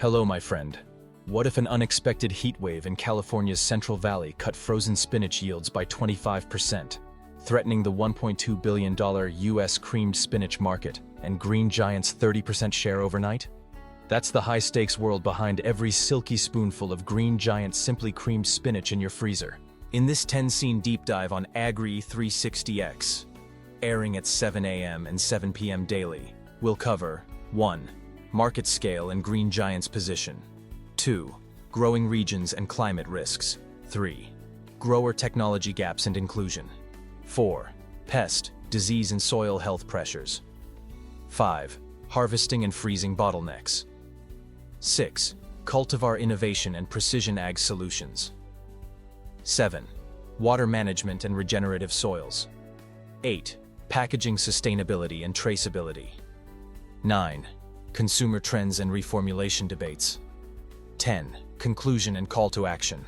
Hello, my friend. What if an unexpected heat wave in California's Central Valley cut frozen spinach yields by 25%, threatening the $1.2 billion US creamed spinach market and Green Giant's 30% share overnight? That's the high-stakes world behind every silky spoonful of Green Giant simply creamed spinach in your freezer. In this 10-scene deep dive on AGRI 360X, airing at 7 a.m. and 7 p.m. daily, we'll cover 1. Market scale and Green Giant's position. 2. Growing regions and climate risks. 3. Grower technology gaps and inclusion. 4. Pest, disease and soil health pressures. 5. Harvesting and freezing bottlenecks. 6. Cultivar innovation and precision ag solutions. 7. Water management and regenerative soils. 8. Packaging sustainability and traceability. 9. Consumer trends and reformulation debates. 10. Conclusion and call to action.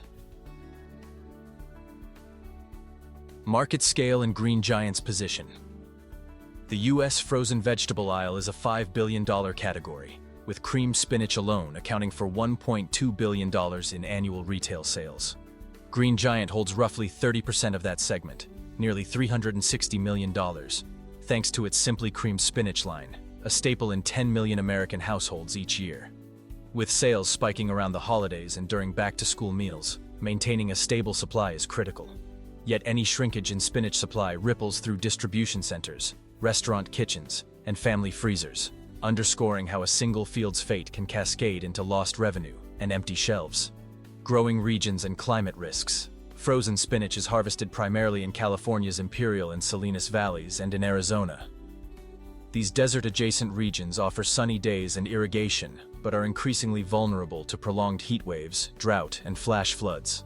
Market scale and Green Giant's position. The U.S. frozen vegetable aisle is a $5 billion category, with creamed spinach alone accounting for $1.2 billion in annual retail sales. Green Giant holds roughly 30% of that segment, nearly $360 million, thanks to its Simply Creamed Spinach line, a staple in 10 million American households each year. With sales spiking around the holidays and during back-to-school meals, maintaining a stable supply is critical. Yet any shrinkage in spinach supply ripples through distribution centers, restaurant kitchens, and family freezers, underscoring how a single field's fate can cascade into lost revenue and empty shelves. Growing regions and climate risks. Frozen spinach is harvested primarily in California's Imperial and Salinas valleys and in Arizona. These desert-adjacent regions offer sunny days and irrigation, but are increasingly vulnerable to prolonged heat waves, drought, and flash floods.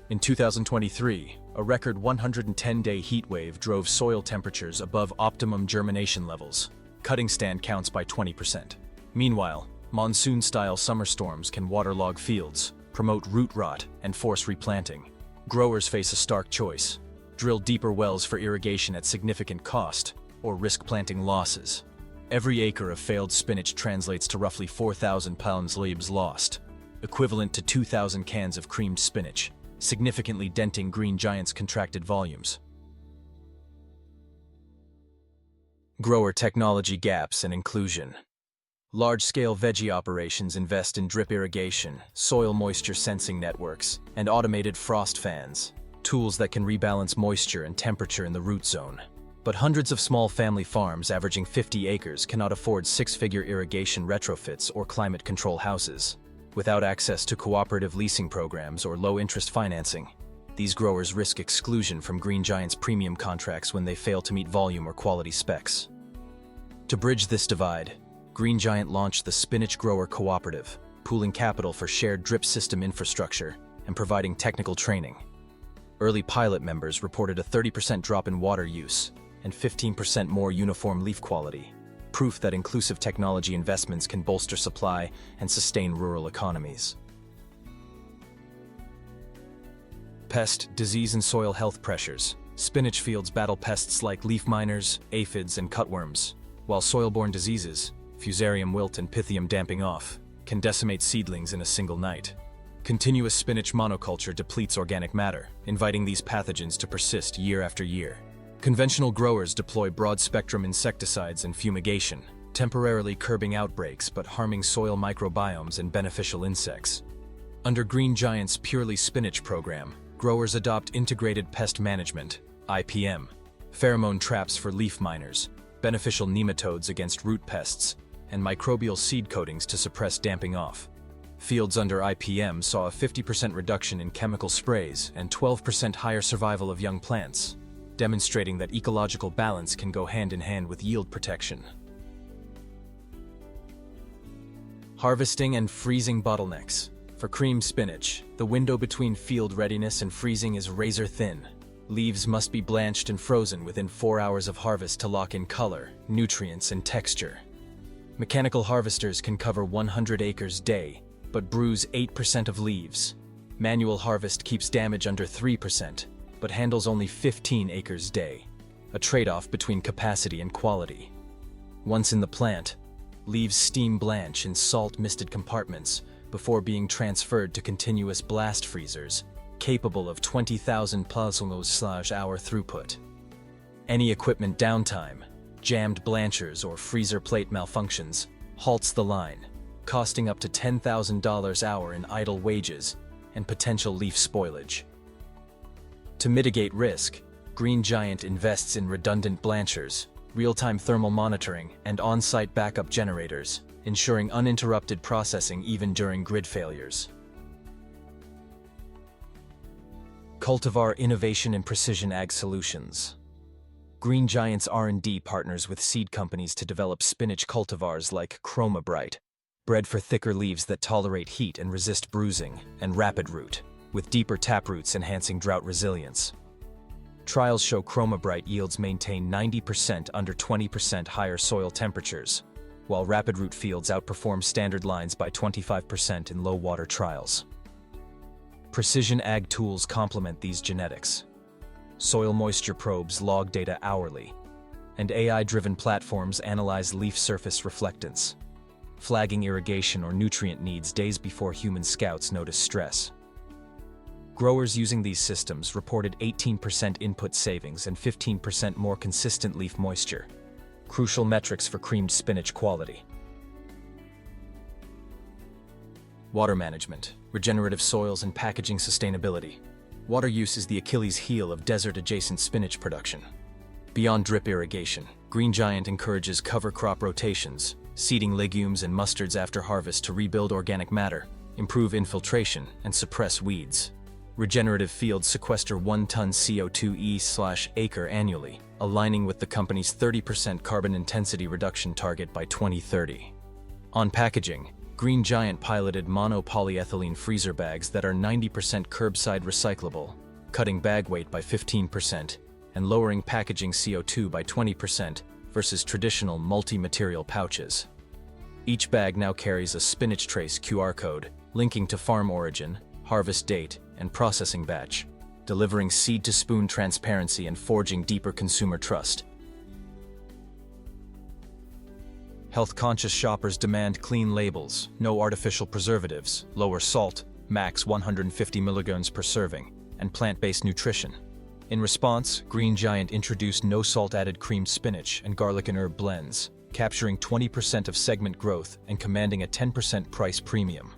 In 2023, a record 110-day heat wave drove soil temperatures above optimum germination levels, cutting stand counts by 20%. Meanwhile, monsoon-style summer storms can waterlog fields, promote root rot, and force replanting. Growers face a stark choice: drill deeper wells for irrigation at significant cost, or risk planting losses. Every acre of failed spinach translates to roughly 4,000 pounds leaves lost, equivalent to 2,000 cans of creamed spinach, significantly denting Green Giant's contracted volumes. Grower technology gaps and inclusion. Large-scale veggie operations invest in drip irrigation, soil moisture sensing networks, and automated frost fans, tools that can rebalance moisture and temperature in the root zone. But hundreds of small family farms averaging 50 acres cannot afford six-figure irrigation retrofits or climate control houses. Without access to cooperative leasing programs or low-interest financing, these growers risk exclusion from Green Giant's premium contracts when they fail to meet volume or quality specs. To bridge this divide, Green Giant launched the Spinach Grower Cooperative, pooling capital for shared drip system infrastructure and providing technical training. Early pilot members reported a 30% drop in water use and 15% more uniform leaf quality, proof that inclusive technology investments can bolster supply and sustain rural economies. Pest, disease, and soil health pressures. Spinach fields battle pests like leaf miners, aphids, and cutworms, while soil-borne diseases, fusarium wilt and pythium damping off, can decimate seedlings in a single night. Continuous spinach monoculture depletes organic matter, inviting these pathogens to persist year after year. Conventional growers deploy broad-spectrum insecticides and fumigation, temporarily curbing outbreaks but harming soil microbiomes and beneficial insects. Under Green Giant's Purely Spinach program, growers adopt integrated pest management, IPM, pheromone traps for leaf miners, beneficial nematodes against root pests, and microbial seed coatings to suppress damping off. Fields under IPM saw a 50% reduction in chemical sprays and 12% higher survival of young plants, demonstrating that ecological balance can go hand in hand with yield protection. Harvesting and freezing bottlenecks. For creamed spinach, the window between field readiness and freezing is razor thin. Leaves must be blanched and frozen within 4 hours of harvest to lock in color, nutrients, and texture. Mechanical harvesters can cover 100 acres day, but bruise 8% of leaves. Manual harvest keeps damage under 3%, but handles only 15 acres day, a trade-off between capacity and quality. Once in the plant, leaves steam blanch in salt-misted compartments before being transferred to continuous blast freezers, capable of 20,000 pascals/hour throughput. Any equipment downtime, jammed blanchers or freezer plate malfunctions, halts the line, costing up to $10,000 an hour in idle wages and potential leaf spoilage. To mitigate risk, Green Giant invests in redundant blanchers, real-time thermal monitoring, and on-site backup generators, ensuring uninterrupted processing even during grid failures. Cultivar Innovation and Precision Ag Solutions. Green Giant's R&D partners with seed companies to develop spinach cultivars like Chroma-Bright, bred for thicker leaves that tolerate heat and resist bruising, and Rapid Root, with deeper taproots enhancing drought resilience. Trials show Chroma-Bright yields maintain 90% under 20% higher soil temperatures, while Rapid Root fields outperform standard lines by 25% in low-water trials. Precision ag tools complement these genetics. Soil moisture probes log data hourly, and AI-driven platforms analyze leaf surface reflectance, flagging irrigation or nutrient needs days before human scouts notice stress. Growers using these systems reported 18% input savings and 15% more consistent leaf moisture, crucial metrics for creamed spinach quality. Water management, regenerative soils, and packaging sustainability. Water use is the Achilles heel of desert-adjacent spinach production. Beyond drip irrigation, Green Giant encourages cover crop rotations, seeding legumes and mustards after harvest to rebuild organic matter, improve infiltration, and suppress weeds. Regenerative fields sequester 1 ton CO2e/acre annually, aligning with the company's 30% carbon intensity reduction target by 2030. On packaging, Green Giant piloted mono-polyethylene freezer bags that are 90% curbside recyclable, cutting bag weight by 15% and lowering packaging CO2 by 20% versus traditional multi-material pouches. Each bag now carries a SpinachTrace QR code linking to farm origin, harvest date, and processing batch, delivering seed-to-spoon transparency and forging deeper consumer trust. Health-conscious shoppers demand clean labels, no artificial preservatives, lower salt, max 150 milligrams per serving, and plant-based nutrition. In response, Green Giant introduced no-salt-added creamed spinach and garlic and herb blends, capturing 20% of segment growth and commanding a 10% price premium.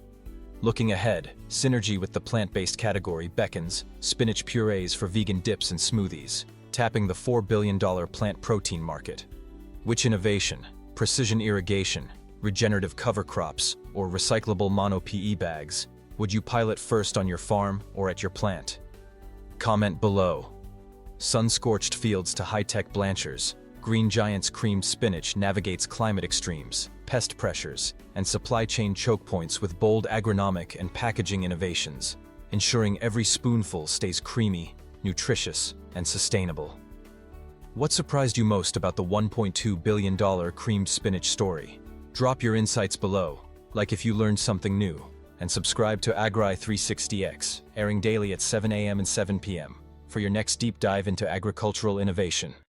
Looking ahead, synergy with the plant-based category beckons spinach purees for vegan dips and smoothies, tapping the $4 billion plant protein market. Which innovation, precision irrigation, regenerative cover crops, or recyclable mono-PE bags would you pilot first on your farm or at your plant? Comment below. Sun-scorched fields to high-tech blanchers, Green Giant's creamed spinach navigates climate extremes, pest pressures, and supply chain choke points with bold agronomic and packaging innovations, ensuring every spoonful stays creamy, nutritious, and sustainable. What surprised you most about the $1.2 billion creamed spinach story? Drop your insights below, like if you learned something new, and subscribe to AGRI 360X, airing daily at 7 a.m. and 7 p.m. for your next deep dive into agricultural innovation.